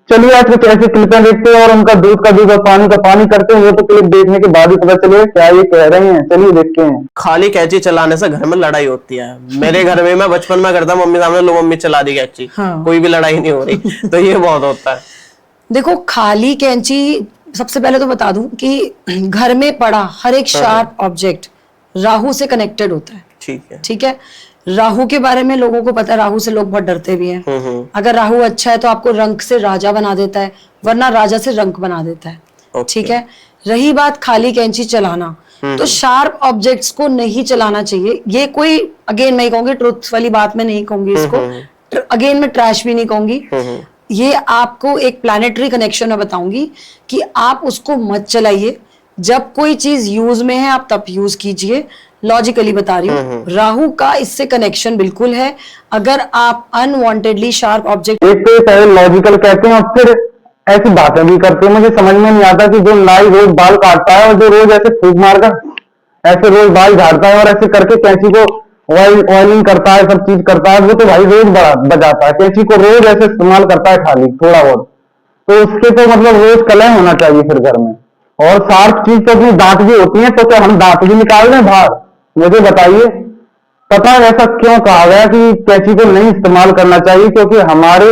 चलिए आज कुछ ऐसी क्लिपें देखते हैं और उनका दूध का दूध और पानी का पानी करते हैं। वो तो क्लिप देखने के बाद ही पता चलेगा क्या ये कह रहे हैं। चलिए देखते हैं। खाली कैंची चलाने से घर में लड़ाई होती है। मेरे घर में मैं बचपन में करता मम्मी सामने, लो मम्मी चला दी कैंची, हाँ। कोई भी लड़ाई नहीं हो रही। तो ये बहुत होता है। देखो, खाली कैंची, सबसे पहले तो बता दूं कि घर में पड़ा हर एक शार्प ऑब्जेक्ट राहु से कनेक्टेड होता है। ठीक है। ठीक है, राहु के बारे में लोगों को पता है, राहु से लोग बहुत डरते भी हैं। अगर राहु अच्छा है तो आपको रंक से राजा बना देता है, वरना राजा से रंक बना देता है। ठीक है, रही बात खाली कैंची चलाना, तो शार्प ऑब्जेक्ट्स को नहीं चलाना चाहिए। ये कोई, अगेन मैं कहूंगी ट्रुथ वाली बात में नहीं कहूंगी इसको, अगेन मैं ट्रैश भी नहीं कहूंगी। ये आपको एक प्लैनेटरी कनेक्शन में बताऊंगी कि आप उसको मत चलाइए। जब कोई चीज यूज में है आप तब यूज कीजिए। लॉजिकली बता रही हूँ, राहु का इससे कनेक्शन बिल्कुल है। अगर आप अनवांटेडली शार्प ऑब्जेक्ट, एक तो पहले लॉजिकल कहते हैं और फिर ऐसी बातें भी करते हैं। मुझे समझ में नहीं आता कि जो नाई रोज बाल काटता है और जो रोज ऐसे फूंक मारकर ऐसे रोज बाल झाड़ता है और ऐसे करके कैंची को ऑयलिंग करता है, सब चीज करता है, वो तो भाई रोज बजाता है। कैंची को रोज ऐसे इस्तेमाल करता है खाली थोड़ा बहुत, तो उसके तो मतलब रोज कलह होना चाहिए फिर घर में। और शार्प चीज तो अपनी दांत भी होती है, तो क्या हम दांत भी निकाल दें बाहर? मुझे बताइए, पता है ऐसा क्यों कहा गया कि कैंची को नहीं इस्तेमाल करना चाहिए? क्योंकि हमारे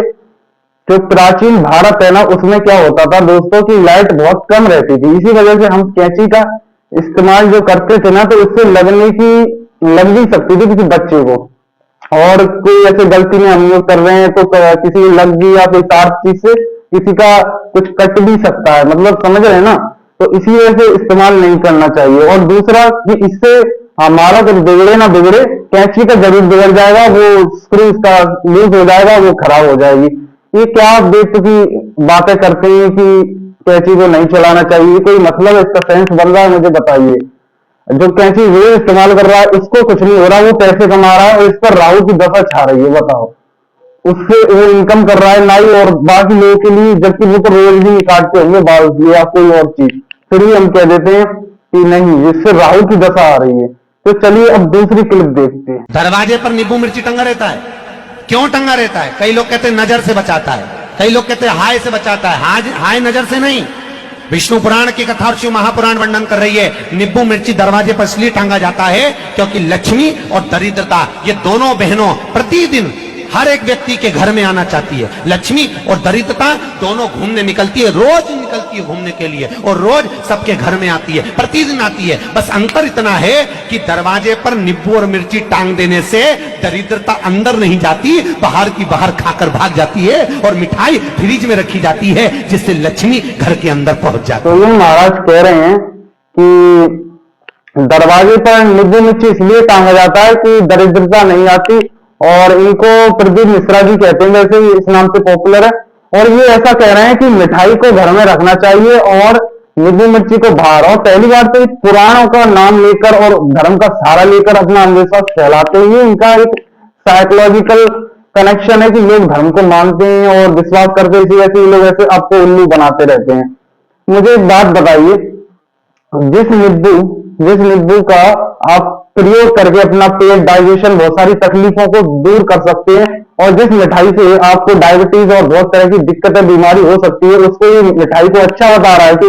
जो प्राचीन भारत है ना, उसमें क्या होता था दोस्तों की लाइट बहुत कम रहती थी। इसी वजह से हम कैंची का इस्तेमाल जो करते थे ना, तो उससे लग भी सकती थी किसी बच्चे को। और कोई ऐसे गलती में हम लोग कर रहे हैं तो किसी लग गई या कोई शार्प चीज से किसी का कुछ कट भी सकता है, मतलब समझ रहे हैं ना। तो इसी वजह से इस्तेमाल नहीं करना चाहिए। और दूसरा कि इससे हमारा कुछ बिगड़े ना बिगड़े, कैंची का जरूर बिगड़ जाएगा, वो स्क्रू इसका लूज हो जाएगा, वो खराब हो जाएगी। ये क्या आप बेतुकी बातें करते हैं कि कैंची को नहीं चलाना चाहिए? कोई मतलब है इसका? सेंस बन रहा है? मुझे बताइए। जो कैंची रोज इस्तेमाल कर रहा है उसको कुछ नहीं हो रहा, वो पैसे कमा रहा है और इस पर राहु की दशा छा रही है। बताओ, उससे वो इनकम कर रहा है नाई और बाकी लोगों के लिए, जबकि वो तो रोज भी काटते होंगे बाल या कोई और चीज, फिर भी हम कह देते हैं कि नहीं, इससे राहु की दशा आ रही है। तो चलिए अब दूसरी क्लिप देखते हैं। दरवाजे पर नींबू मिर्ची टंगा रहता है। क्यों टंगा रहता है? कई लोग कहते हैं नजर से बचाता है, कई लोग कहते हैं हाय से बचाता है। हाय नजर से नहीं। विष्णु पुराण की कथा और शिव महापुराण वर्णन कर रही है, नींबू मिर्ची दरवाजे पर इसलिए टांगा जाता है क्योंकि लक्ष्मी और दरिद्रता, ये दोनों बहनों प्रतिदिन हर एक व्यक्ति के घर में आना चाहती है। लक्ष्मी और दरिद्रता दोनों घूमने निकलती है, रोज निकलती है घूमने के लिए, और रोज सबके घर में आती है, प्रतिदिन आती है। बस अंतर इतना है कि दरवाजे पर नींबू और मिर्ची टांग देने से दरिद्रता अंदर नहीं जाती, बाहर की बाहर खाकर भाग जाती है, और मिठाई फ्रिज में रखी जाती है जिससे लक्ष्मी घर के अंदर पहुंच जाती है। तो ये महाराज कह रहे हैं कि दरवाजे पर नींबू मिर्ची इसलिए टांगा जाता है कि दरिद्रता नहीं आती, और इनको प्रदीप मिश्रा जी कहते हैं, वैसे इस नाम से पॉपुलर है। और ये ऐसा कह रहे हैं कि मिठाई को घर में रखना चाहिए और नींबू मिर्ची को बाहर। और पहली बात तो पुराणों का नाम लेकर और धर्म का सहारा लेकर अपना अंधविश्वास फैलाते हैं, इनका एक साइकोलॉजिकल कनेक्शन है कि लोग धर्म को मानते हैं और विश्वास करते हैं, इसी वजह से लोग ऐसे आपको उल्लू बनाते रहते हैं। मुझे एक बात बताइए, जिस नींबू का आप प्रयोग करके अपना पेट, डाइजेशन, बहुत सारी तकलीफों को दूर कर सकते हैं, और जिस मिठाई से आपको डायबिटीज और बहुत तरह की दिक्कतें, बीमारी हो सकती है, उसको ये मिठाई को अच्छा बता रहा है कि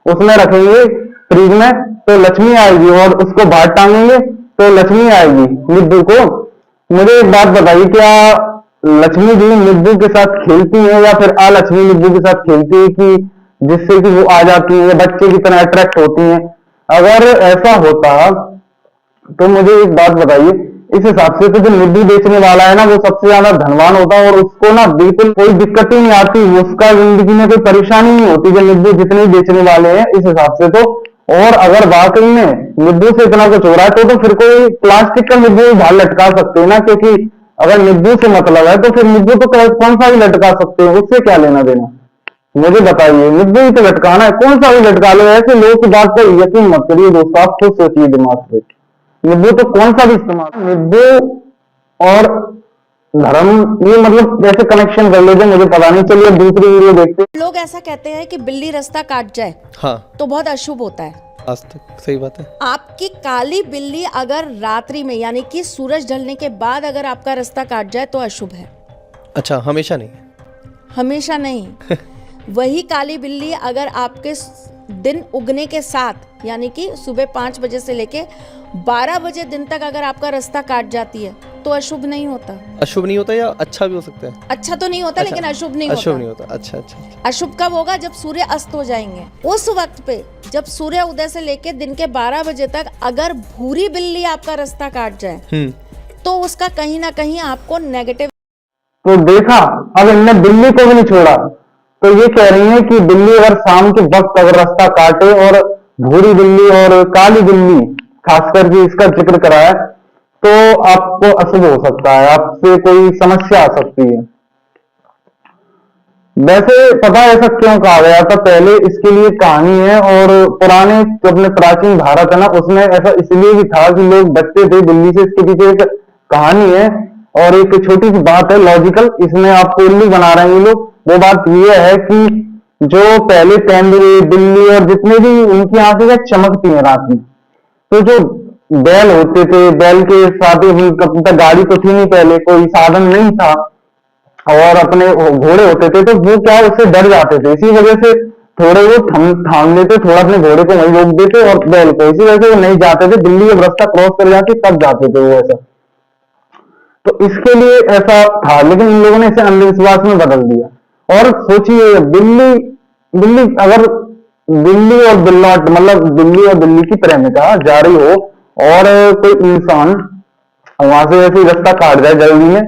उसमें रखेंगे फ्रिज में तो लक्ष्मी आएगी, और उसको बाहर टांगेंगे तो लक्ष्मी आएगी नींबू को। मुझे एक बात बताइए, क्या लक्ष्मी जी नींबू के साथ खेलती है या फिर अलक्ष्मी नींबू के साथ खेलती है कि जिससे कि वो आ जाती है, बच्चे की तरह अट्रैक्ट होती है? अगर ऐसा होता तो मुझे एक बात बताइए, इस हिसाब से तो जो नींबू बेचने वाला है ना, वो सबसे ज्यादा धनवान होता है, और उसको ना बिल्कुल कोई दिक्कत ही नहीं आती, उसका जिंदगी में कोई परेशानी नहीं होती जो नींबू जितने बेचने वाले हैं इस हिसाब से तो। और अगर वाकई में नींबू से इतना कुछ हो रहा है तो फिर कोई प्लास्टिक का नींबू बाहर लटका सकते हैं ना, क्योंकि अगर नींबू से मतलब है तो फिर नींबू तो कौन सा भी लटका सकते हैं, उससे क्या लेना देना? मुझे बताइए, नींबू ही तो लटकाना है, कौन सा भी लटका लो। ऐसे लोगों की बात पर यकीन मत करिए दोस्तों, आप खुद सोचिए दिमाग से। नींबू तो कौन सा भी इस्तेमाल, नींबू और धर्म ये मतलब कैसे कनेक्शन कर लेते मुझे पता नहीं। चलिए दूसरी वीडियो देखते हैं। लोग ऐसा कहते हैं कि बिल्ली रास्ता काट जाए हाँ तो बहुत अशुभ होता है। आज तक सही बात है। आपकी काली बिल्ली अगर रात्रि में यानी कि सूरज ढलने के बाद अगर आपका रास्ता काट जाए तो अशुभ है। अच्छा, हमेशा नहीं? हमेशा नहीं। वही काली बिल्ली अगर आपके दिन उगने के साथ यानी कि सुबह 5 बजे से लेके 12 बजे दिन तक अगर आपका रास्ता काट जाती है तो अशुभ नहीं होता। अशुभ नहीं होता या अच्छा भी हो सकता है? अच्छा तो नहीं होता, लेकिन अशुभ नहीं अशुभ होता। नहीं होता। अच्छा अच्छा अच्छा। अशुभ कब होगा? जब सूर्य अस्त हो जाएंगे। उस वक्त पे जब सूर्य उदय से लेके दिन के 12 बजे तक अगर भूरी बिल्ली आपका रास्ता काट जाए तो उसका कहीं ना कहीं आपको नेगेटिव। तो देखा, अब इनने बिल्ली को भी नहीं छोड़ा। तो ये कह रही है कि बिल्ली अगर शाम के वक्त अगर रास्ता काटे और भूरी बिल्ली और काली बिल्ली खासकर के इसका जिक्र कराया तो आपको अशुभ हो सकता है, आपसे कोई समस्या आ सकती है। वैसे पता है ऐसा क्यों कहा गया था? पहले इसके लिए कहानी है और पुराने जो अपने प्राचीन भारत है ना उसमें ऐसा इसलिए भी था कि लोग बचते थे बिल्ली से। इसके पीछे एक कहानी है और एक छोटी सी बात है लॉजिकल, इसमें आपको उल्लू बना रहे हैं ये लोग। वो बात ये है कि जो पहले तेंदुए बिल्ली और जितने भी उनकी आंखें क्या चमकती हैं रात में, तो जो बैल होते थे, बैल के साथ ही कब तक गाड़ी तो थी नहीं, पहले कोई साधन नहीं था और अपने घोड़े होते थे, तो वो क्या उससे डर जाते थे। इसी वजह से थोड़े वो थाम लेते, थोड़ा अपने घोड़े को वहीं रोक देते और बैल को, इसी वजह से वो नहीं जाते थे। बिल्ली जब रास्ता क्रॉस कर जाती तब जाते थे वो ऐसा। तो इसके लिए ऐसा था, लेकिन इन लोगों ने इसे अंधविश्वास में बदल दिया। और सोचिए बिल्ली बिल्ली अगर बिल्ली और बिल्ला मतलब बिल्ली और बिल्ली की प्रेमिका जा रही हो और कोई इंसान वहां से ऐसे रास्ता काट जाए जल्दी में,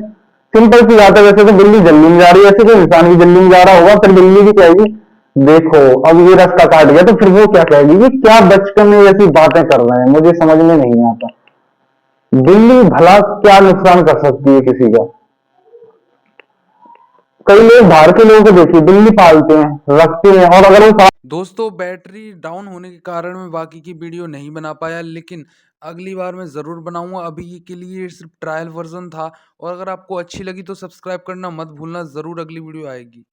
सिंपल सी बात है। वैसे तो बिल्ली जल्दी में जा रही है, ऐसे कोई इंसान भी जल्दी में जा रहा होगा, फिर बिल्ली भी कहेगी देखो अब ये रास्ता काट गया, तो फिर वो क्या कहेगी कि क्या बचपन में ऐसी बातें कर रहे हैं, मुझे समझ में नहीं आता। बिल्ली भला क्या नुकसान कर सकती है किसी का? कई लोग बाहर के लोगों को देखिए बिल्ली पालते हैं, रखते हैं, और अगर वो दोस्तों बैटरी डाउन होने के कारण मैं बाकी की वीडियो नहीं बना पाया, लेकिन अगली बार मैं ज़रूर बनाऊंगा। अभी के लिए सिर्फ ट्रायल वर्जन था, और अगर आपको अच्छी लगी तो सब्सक्राइब करना मत भूलना, ज़रूर अगली वीडियो आएगी।